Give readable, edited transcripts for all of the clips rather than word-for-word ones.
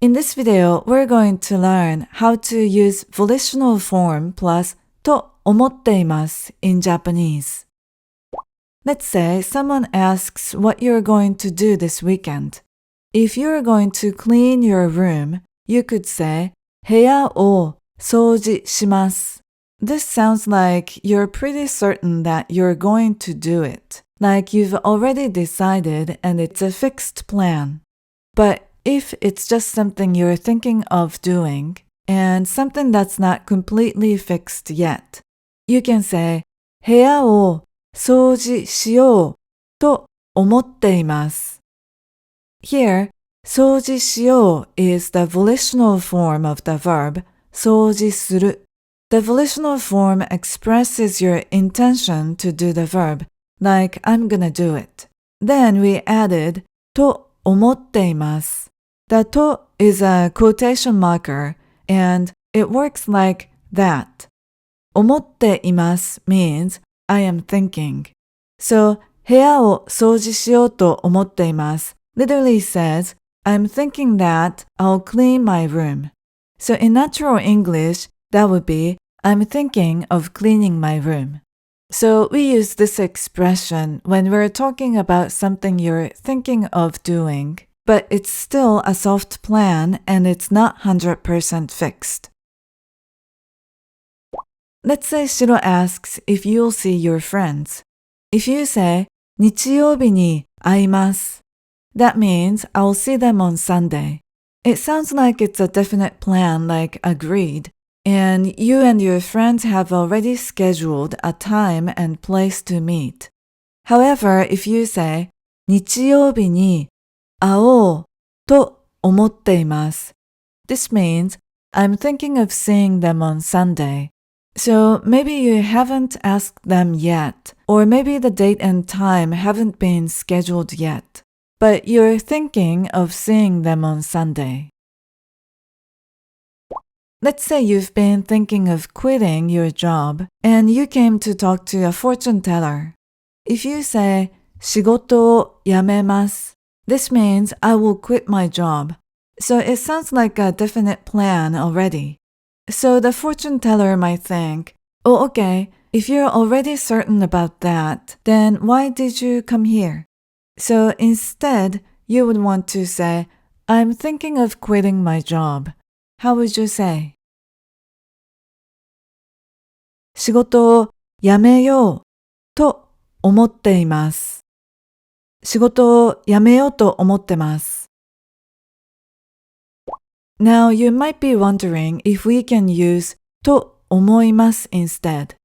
In this video, we're going to learn how to use volitional form plus と思っています in Japanese. Let's say someone asks what you're going to do this weekend. If you're going to clean your room, you could say 部屋を掃除します. This sounds like you're pretty certain that you're going to do it, like you've already decided and it's a fixed plan. But if it's just something you're thinking of doing, and something that's not completely fixed yet, you can say 部屋を掃除しようと思っています. Here, 掃除しよう is the volitional form of the verb 掃除する. The volitional form expresses your intention to do the verb, like I'm gonna do it. Then we added と思っています. The と is a quotation marker, and it works like that. 思っています means I am thinking. So, 部屋を掃除しようと思っています literally says, I'm thinking that I'll clean my room. So in natural English, that would be, I'm thinking of cleaning my room. So we use this expression when we're talking about something you're thinking of doing, but it's still a soft plan and it's not 100% fixed. Let's say Shiro asks if you'll see your friends. If you say, 日曜日に会います, that means I'll see them on Sunday. It sounds like it's a definite plan, like agreed, and you and your friends have already scheduled a time and place to meet. However, if you say, 日曜日に会おうと思っています, this means I'm thinking of seeing them on Sunday. So maybe you haven't asked them yet, or maybe the date and time haven't been scheduled yet, but you're thinking of seeing them on Sunday. Let's say you've been thinking of quitting your job, and you came to talk to a fortune teller. If you say, 仕事を辞めます, this means I will quit my job. So it sounds like a definite plan already. So the fortune teller might think, oh, okay, if you're already certain about that, then why did you come here? So instead, you would want to say, I'm thinking of quitting my job. How would you say? 仕事を辞めようと思っています. 仕事を辞めようと思ってます. Now you might be wondering if we can use と思います instead.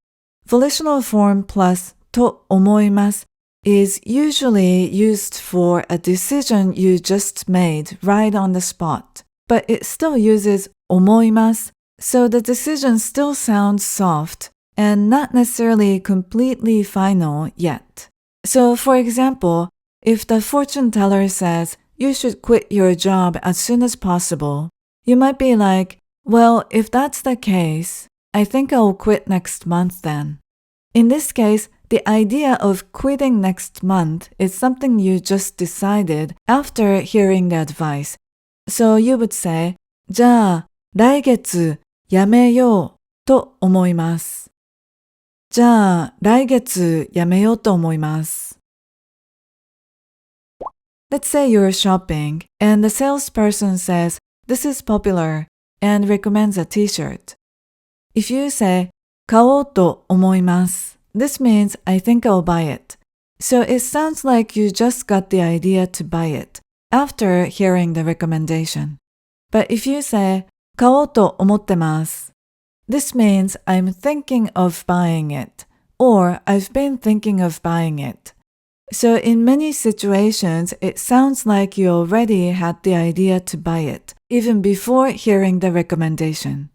Volitional form plus と思います is usually used for a decision you just made right on the spot, but it still uses 思います, so the decision still sounds soft and not necessarily completely final yet. So for example, if the fortune teller says you should quit your job as soon as possible, you might be like, well, if that's the case, I think I'll quit next month then. In this case, the idea of quitting next month is something you just decided after hearing the advice. So you would say, じゃあ、来月辞めようと思います. じゃあ、来月辞めようと思います. Let's say you're shopping and the salesperson says, this is popular, and recommends a t-shirt. If you say, 買おうと思います, this means I think I'll buy it. So it sounds like you just got the idea to buy it after hearing the recommendation. But if you say, 買おうと思ってます, this means I'm thinking of buying it, or I've been thinking of buying it. So in many situations, it sounds like you already had the idea to buy it, even before hearing the recommendation.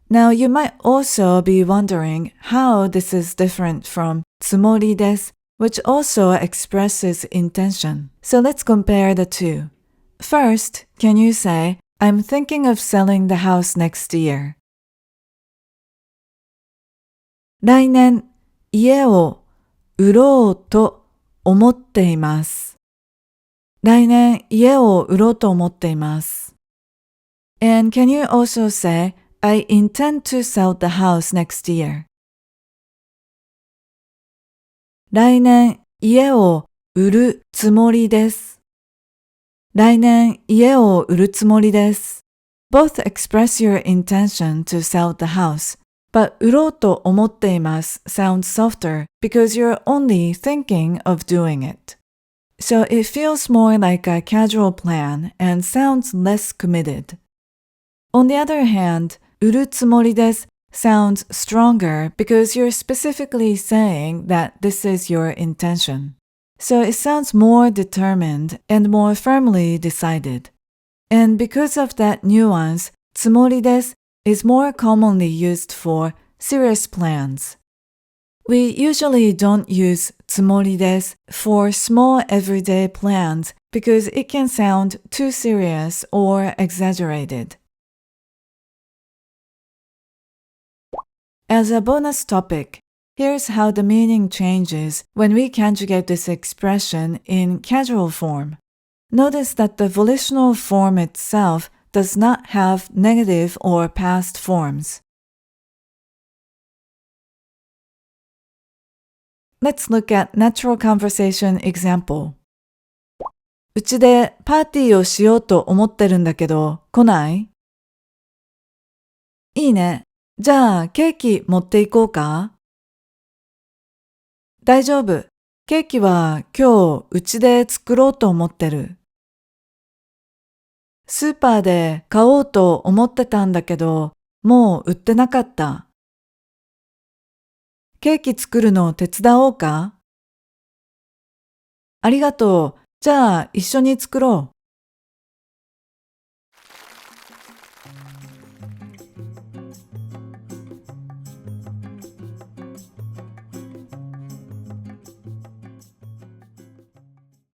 Now you might also be wondering how this is different from つもりです, which also expresses intention. So let's compare the two. First, can you say, I'm thinking of selling the house next year. 来年、家を売ろうと思っています.来年家を売ろうと思っています。And can you also say, I intend to sell the house next year. 来年家を売るつもりです。来年家を売るつもりです。Both express your intention to sell the house, but 売ろうと思っています sounds softer because you're only thinking of doing it. So it feels more like a casual plan and sounds less committed. On the other hand, 売るつもりです sounds stronger because you're specifically saying that this is your intention. So it sounds more determined and more firmly decided. And because of that nuance, つもりです is more commonly used for serious plans. We usually don't use つもりです for small everyday plans because it can sound too serious or exaggerated. As a bonus topic, here's how the meaning changes when we conjugate this expression in casual form. Notice that the volitional form itself does not have negative or past forms. Let's look at natural conversation example. うちでパーティーをしようと思ってるんだけど、来ない？いいね。じゃあケーキ持っていこうか？大丈夫。ケーキは今日うちで作ろうと思ってる。スーパーで買おうと思ってたんだけど、もう売ってなかった。ケーキ作るの手伝おうか？ありがとう。じゃあ一緒に作ろう。